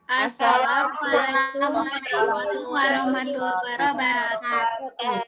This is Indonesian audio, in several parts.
Assalamualaikum warahmatullahi wabarakatuh.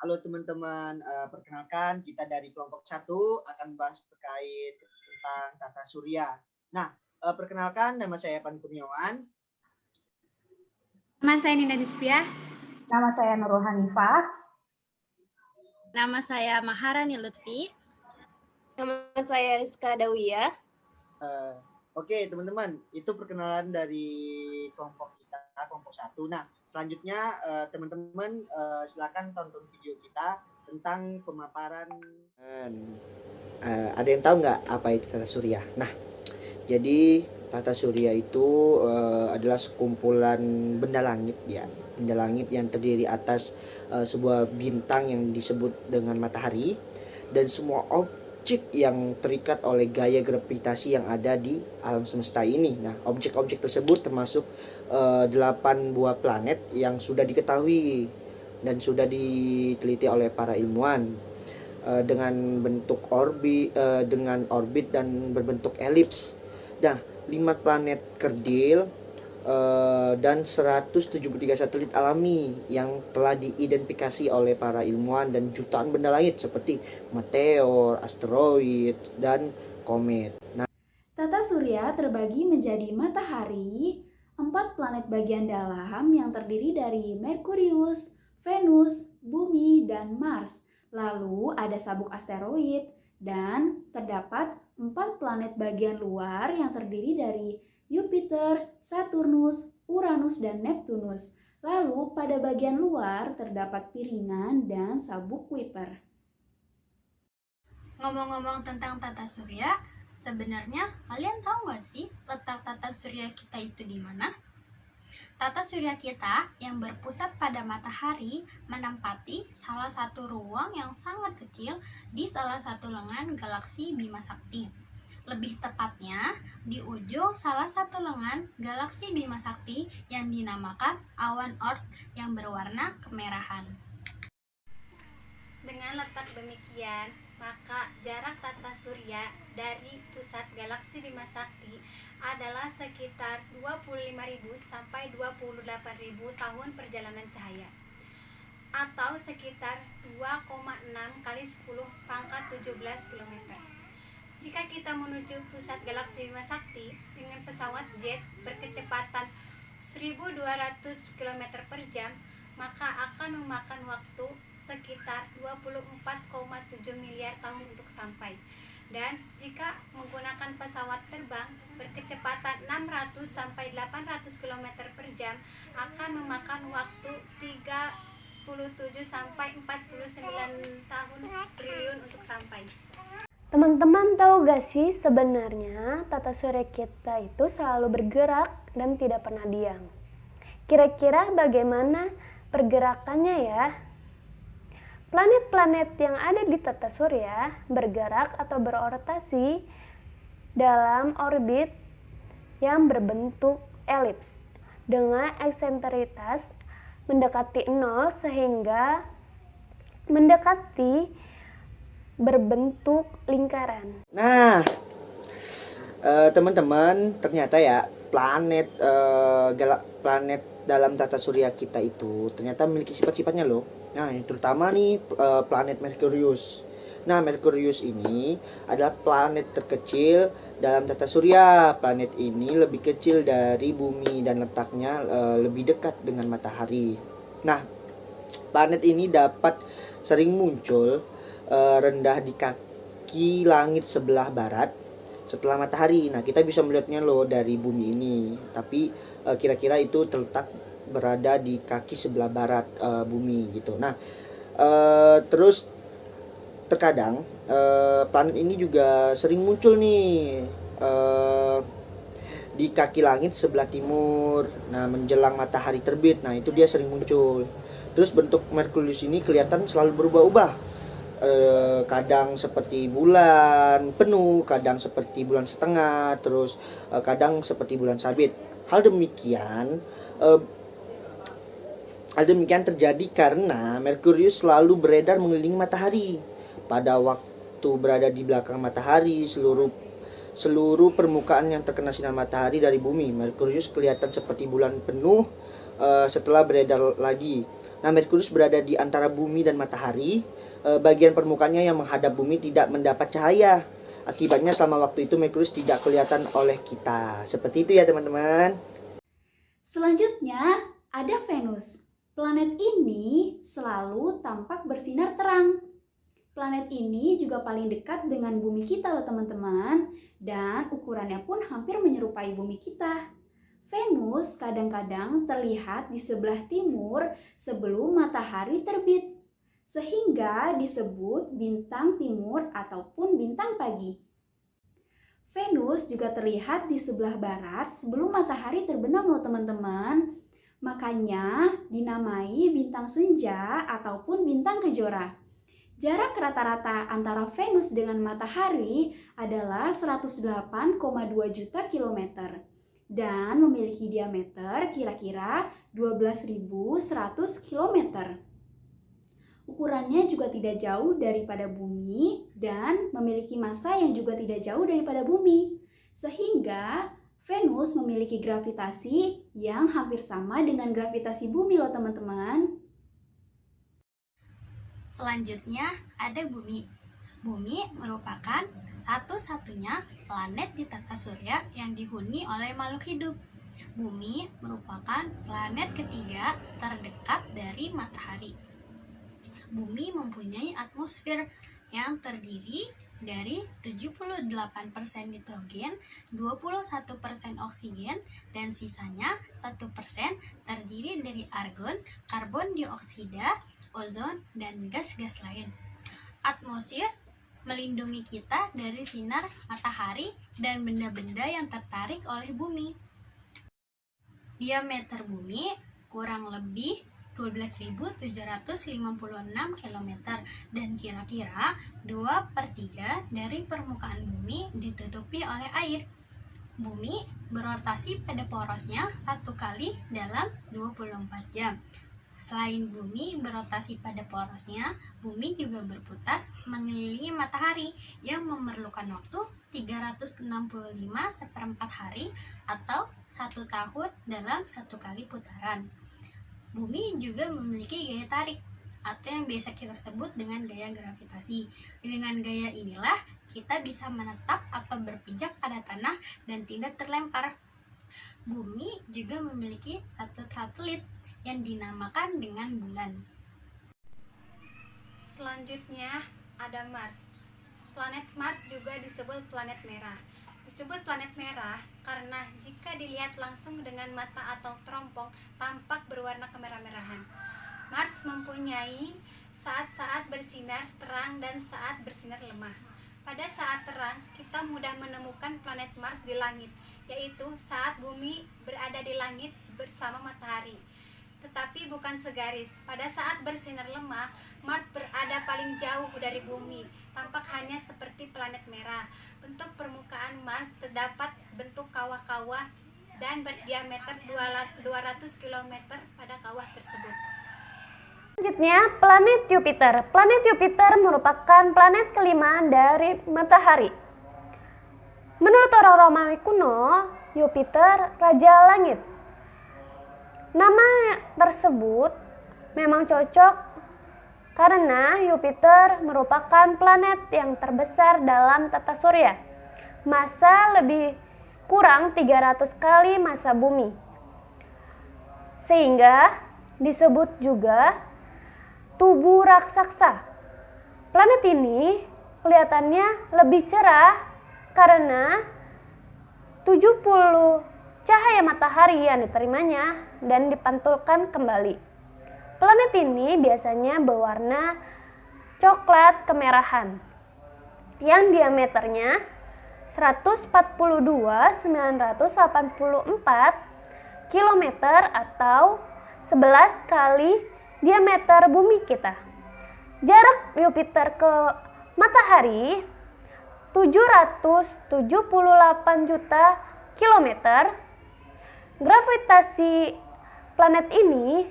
Halo teman-teman, perkenalkan kita dari kelompok 1 akan bahas terkait tentang tata surya. Nah, perkenalkan nama saya Pan Kurniawan. Nama saya Nina Dispia. Nama saya Nurul Hanifah. Nama saya Maharani Lutfi. Nama saya Rizka Dawiyah. Oke teman-teman, itu perkenalan dari kelompok kita, kelompok 1. Nah, selanjutnya teman-teman silakan tonton video kita tentang pemaparan. Ada yang tahu nggak apa itu tata surya? Nah, jadi tata surya itu adalah sekumpulan benda langit ya, benda langit yang terdiri atas sebuah bintang yang disebut dengan matahari dan semua objek yang terikat oleh gaya gravitasi yang ada di alam semesta ini. Nah, objek-objek tersebut termasuk 8 buah planet yang sudah diketahui dan sudah diteliti oleh para ilmuwan dengan bentuk orbit dan berbentuk elips. Nah, 5 planet kerdil dan 173 satelit alami yang telah diidentifikasi oleh para ilmuwan dan jutaan benda langit seperti meteor, asteroid, dan komet. Nah, tata surya terbagi menjadi matahari, 4 planet bagian dalam yang terdiri dari Merkurius, Venus, Bumi, dan Mars. Lalu ada sabuk asteroid dan terdapat 4 planet bagian luar yang terdiri dari Jupiter, Saturnus, Uranus, dan Neptunus. Lalu pada bagian luar terdapat piringan dan sabuk Kuiper. Ngomong-ngomong tentang tata surya, sebenarnya kalian tahu nggak sih letak tata surya kita itu di mana? Tata surya kita yang berpusat pada matahari menempati salah satu ruang yang sangat kecil di salah satu lengan galaksi Bima Sakti. Lebih tepatnya, di ujung salah satu lengan galaksi Bima Sakti yang dinamakan awan Oort yang berwarna kemerahan. Dengan letak demikian, maka jarak tata surya dari pusat galaksi Bima Sakti adalah sekitar 25.000 sampai 28.000 tahun perjalanan cahaya, atau sekitar 2,6 kali 10 pangkat 17 km. Jika kita menuju pusat galaksi Bima Sakti dengan pesawat jet berkecepatan 1.200 km per jam, maka akan memakan waktu sekitar 24,7 miliar tahun untuk sampai. Dan jika menggunakan pesawat terbang berkecepatan 600 sampai 800 km per jam, akan memakan waktu 37 sampai 49 tahun triliun untuk sampai. Teman-teman tahu gak sih sebenarnya tata surya kita itu selalu bergerak dan tidak pernah diam. Kira-kira bagaimana pergerakannya ya? Planet-planet yang ada di tata surya bergerak atau berorotasi dalam orbit yang berbentuk elips dengan eksentrisitas mendekati 0 sehingga mendekati berbentuk lingkaran. Nah, teman-teman, ternyata ya planet dalam tata surya kita itu ternyata memiliki sifat-sifatnya loh. Nah, yang terutama nih planet Merkurius. Nah, Merkurius ini adalah planet terkecil dalam tata surya. Planet ini lebih kecil dari bumi dan letaknya lebih dekat dengan matahari. Nah, planet ini dapat sering muncul rendah di kaki langit sebelah barat setelah matahari. Nah, kita bisa melihatnya loh dari bumi ini, tapi kira-kira itu terletak berada di kaki sebelah barat bumi gitu. Nah, terus terkadang planet ini juga sering muncul nih di kaki langit sebelah timur. Nah, menjelang matahari terbit. Nah, itu dia sering muncul. Terus bentuk Merkurius ini kelihatan selalu berubah-ubah. Kadang seperti bulan penuh, kadang seperti bulan setengah, terus kadang seperti bulan sabit. Hal demikian terjadi karena Merkurius selalu beredar mengelilingi matahari. Pada waktu berada di belakang matahari, seluruh seluruh permukaan yang terkena sinar matahari dari bumi. Merkurius kelihatan seperti bulan penuh setelah beredar lagi. Nah, Merkurius berada di antara bumi dan matahari. Bagian permukaannya yang menghadap bumi tidak mendapat cahaya. Akibatnya selama waktu itu Merkurius tidak kelihatan oleh kita. Seperti itu ya teman-teman. Selanjutnya ada Venus. Planet ini selalu tampak bersinar terang. Planet ini juga paling dekat dengan bumi kita loh teman-teman. Dan ukurannya pun hampir menyerupai bumi kita. Venus kadang-kadang terlihat di sebelah timur sebelum matahari terbit. Sehingga disebut bintang timur ataupun bintang pagi. Venus juga terlihat di sebelah barat sebelum matahari terbenam loh teman-teman. Makanya dinamai bintang senja ataupun bintang kejora. Jarak rata-rata antara Venus dengan matahari adalah 108,2 juta kilometer dan memiliki diameter kira-kira 12.100 kilometer. Ukurannya juga tidak jauh daripada bumi dan memiliki massa yang juga tidak jauh daripada bumi. Sehingga Venus memiliki gravitasi yang hampir sama dengan gravitasi bumi loh teman-teman. Selanjutnya ada bumi. Bumi merupakan satu-satunya planet di tata surya yang dihuni oleh makhluk hidup. Bumi merupakan planet ketiga terdekat dari matahari. Bumi mempunyai atmosfer yang terdiri dari 78% nitrogen, 21% oksigen, dan sisanya 1% terdiri dari argon, karbon dioksida, ozon, dan gas-gas lain. Atmosfer melindungi kita dari sinar matahari dan benda-benda yang tertarik oleh bumi. Diameter bumi kurang lebih 12.756 km dan kira-kira 2/3 dari permukaan bumi ditutupi oleh air. Bumi berotasi pada porosnya satu kali dalam 24 jam. Selain bumi berotasi pada porosnya, bumi juga berputar mengelilingi matahari yang memerlukan waktu 365 hari atau 1 tahun dalam satu kali putaran. Bumi juga memiliki gaya tarik atau yang biasa kita sebut dengan gaya gravitasi. Dengan gaya inilah kita bisa menetap atau berpijak pada tanah dan tidak terlempar. Bumi juga memiliki satu satelit yang dinamakan dengan bulan. Selanjutnya ada Mars. Planet Mars juga disebut planet merah. Disebut planet merah karena jika dilihat langsung dengan mata atau teropong tampak berwarna kemerah-merahan. Mars mempunyai saat-saat bersinar terang dan saat bersinar lemah. Pada saat terang, kita mudah menemukan planet Mars di langit, yaitu saat bumi berada di langit bersama matahari. Tetapi bukan segaris. Pada saat bersinar lemah, Mars berada paling jauh dari bumi, tampak hanya seperti planet merah. Bentuk permukaan Mars terdapat bentuk kawah-kawah dan berdiameter 200 km pada kawah tersebut. Selanjutnya, planet Jupiter. Planet Jupiter merupakan planet kelima dari matahari. Menurut orang Romawi kuno, Jupiter raja langit. Nama tersebut memang cocok karena Jupiter merupakan planet yang terbesar dalam tata surya. Massa lebih kurang 300 kali massa bumi. Sehingga disebut juga tubuh raksasa. Planet ini kelihatannya lebih cerah karena 70 cahaya matahari yang diterimanya dan dipantulkan kembali. Planet ini biasanya berwarna coklat kemerahan yang diameternya 142.984 km atau 11 kali diameter bumi kita. Jarak Jupiter ke matahari 778 juta kilometer. Gravitasi planet ini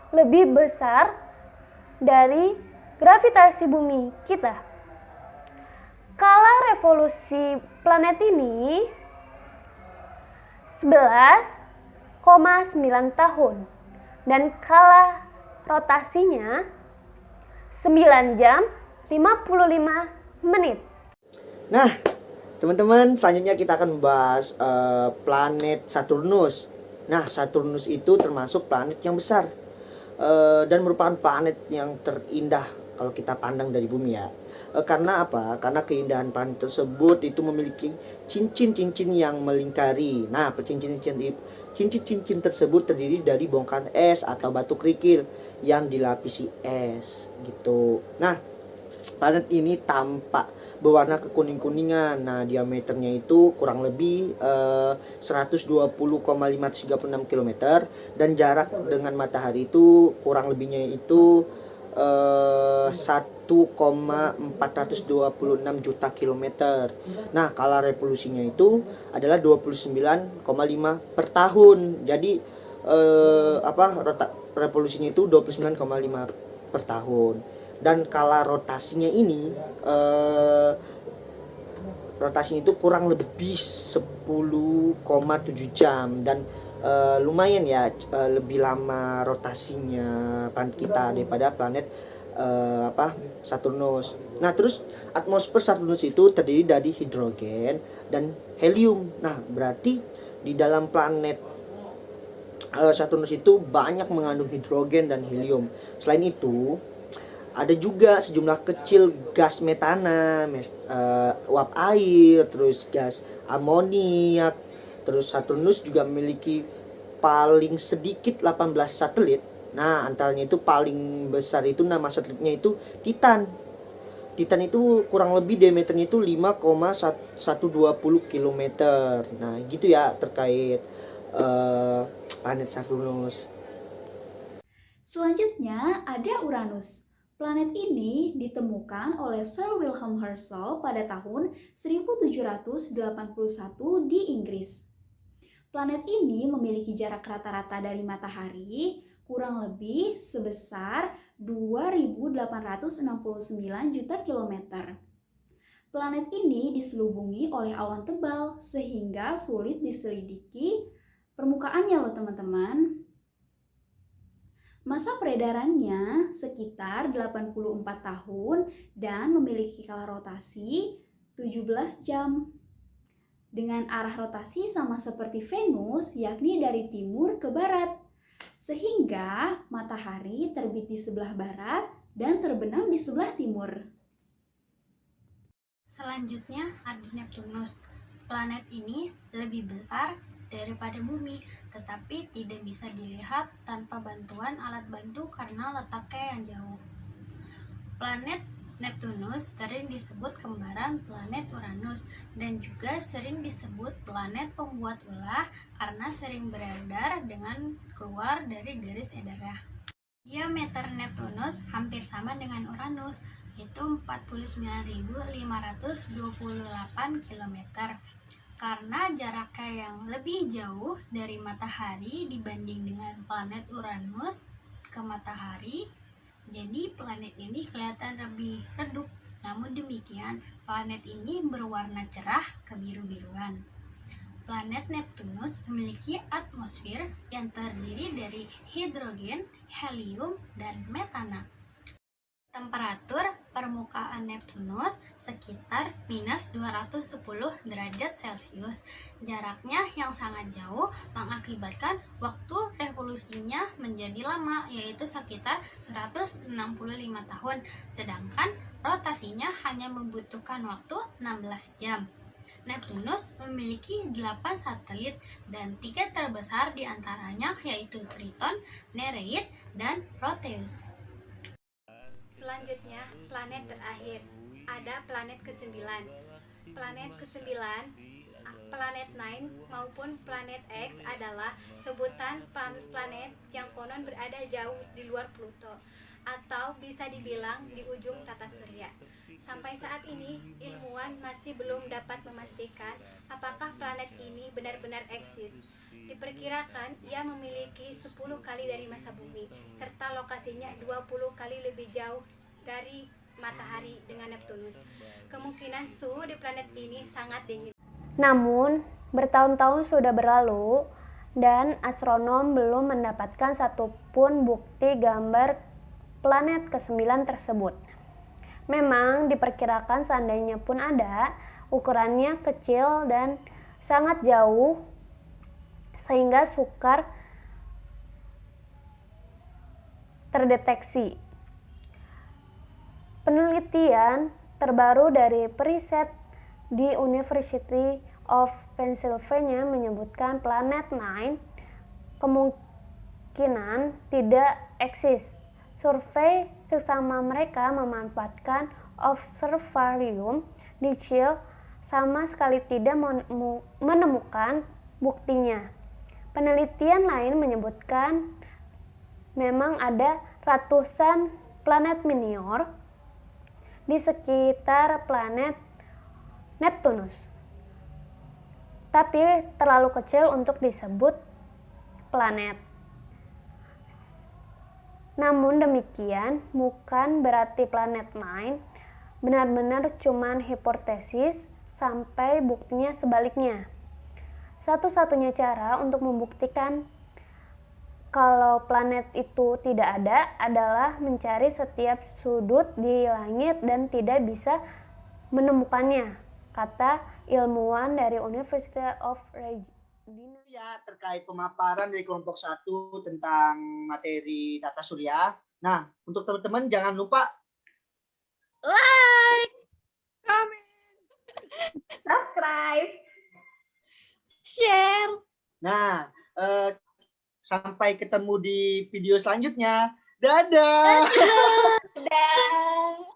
lebih besar dari gravitasi bumi kita. skala revolusi planet ini 11,9 tahun dan kala rotasinya 9 jam 55 menit. Nah, teman-teman, selanjutnya kita akan membahas planet Saturnus. Nah, Saturnus itu termasuk planet yang besar dan merupakan planet yang terindah kalau kita pandang dari bumi ya. Karena apa? Karena keindahan planet tersebut itu memiliki cincin-cincin yang melingkari. Nah, cincin-cincin tersebut terdiri dari bongkahan es atau batu kerikil yang dilapisi es gitu. Nah, planet ini tampak berwarna kekuning-kuningan. Nah, diameternya itu kurang lebih 120,536 km dan jarak dengan matahari itu kurang lebihnya itu 1,426 juta kilometer. Nah, skala revolusinya itu adalah 29,5 per tahun. Jadi revolusinya itu 29,5 per tahun. Dan skala rotasinya ini rotasinya itu kurang lebih 10,7 jam dan lumayan ya, lebih lama rotasinya planet kita daripada planet Saturnus. Nah, terus atmosfer Saturnus itu terdiri dari hidrogen dan helium. Nah, berarti di dalam planet Saturnus itu banyak mengandung hidrogen dan helium. Selain itu, ada juga sejumlah kecil gas metana, uap air, terus gas amoniak. Terus Saturnus juga memiliki paling sedikit 18 satelit. Nah, antaranya itu paling besar itu nama satelitnya itu Titan. Titan itu kurang lebih diameternya itu 5,120 km. Nah, gitu ya terkait planet Saturnus. Selanjutnya ada Uranus. Planet ini ditemukan oleh Sir Wilhelm Herschel pada tahun 1781 di Inggris. Planet ini memiliki jarak rata-rata dari matahari kurang lebih sebesar 2.869 juta kilometer. Planet ini diselubungi oleh awan tebal sehingga sulit diselidiki permukaannya loh teman-teman. Masa peredarannya sekitar 84 tahun dan memiliki skala rotasi 17 jam. Dengan arah rotasi sama seperti Venus, yakni dari timur ke barat. Sehingga matahari terbit di sebelah barat dan terbenam di sebelah timur. Selanjutnya ada Neptunus. Planet ini lebih besar daripada bumi, tetapi tidak bisa dilihat tanpa bantuan alat bantu karena letaknya yang jauh. Planet Neptunus sering disebut kembaran planet Uranus dan juga sering disebut planet pembuat ulah karena sering beredar dengan keluar dari garis edarnya. Diameter Neptunus hampir sama dengan Uranus, yaitu 49.528 km. Karena jaraknya yang lebih jauh dari matahari dibanding dengan planet Uranus ke matahari, jadi planet ini kelihatan lebih redup. Namun demikian, planet ini berwarna cerah kebiru-biruan. Planet Neptunus memiliki atmosfer yang terdiri dari hidrogen, helium, dan metana. Temperatur permukaan Neptunus sekitar minus 210 derajat Celcius. Jaraknya yang sangat jauh mengakibatkan waktu revolusinya menjadi lama, yaitu sekitar 165 tahun, sedangkan rotasinya hanya membutuhkan waktu 16 jam. Neptunus memiliki 8 satelit dan 3 terbesar diantaranya yaitu Triton, Nereid, dan Proteus. Selanjutnya, planet terakhir. Ada planet ke-9. Planet ke-9, planet 9 maupun planet X adalah sebutan planet yang konon berada jauh di luar Pluto atau bisa dibilang di ujung tata surya. Sampai saat ini, ilmuwan masih belum dapat memastikan apakah planet ini benar-benar eksis. Diperkirakan ia memiliki 10 kali dari massa bumi, serta lokasinya 20 kali lebih jauh dari matahari dengan Neptunus. Kemungkinan suhu di planet ini sangat dingin. Namun, bertahun-tahun sudah berlalu dan astronom belum mendapatkan satupun bukti gambar planet ke-9 tersebut. Memang diperkirakan seandainya pun ada, ukurannya kecil dan sangat jauh sehingga sukar terdeteksi. Penelitian terbaru dari periset di University of Pennsylvania menyebutkan planet 9 kemungkinan tidak eksis. Survei sesama mereka memanfaatkan observarium di Chile sama sekali tidak menemukan buktinya. Penelitian lain menyebutkan memang ada ratusan planet minor di sekitar planet Neptunus, tapi terlalu kecil untuk disebut planet. Namun demikian, bukan berarti planet 9 benar-benar cuman hipotesis sampai buktinya sebaliknya. Satu-satunya cara untuk membuktikan kalau planet itu tidak ada adalah mencari setiap sudut di langit dan tidak bisa menemukannya, kata ilmuwan dari University of Regina. Ya, terkait pemaparan dari kelompok 1 tentang materi tata surya. Nah, untuk teman-teman jangan lupa Like, Subscribe. share. Nah, sampai ketemu di video selanjutnya. Dadah. Dadah.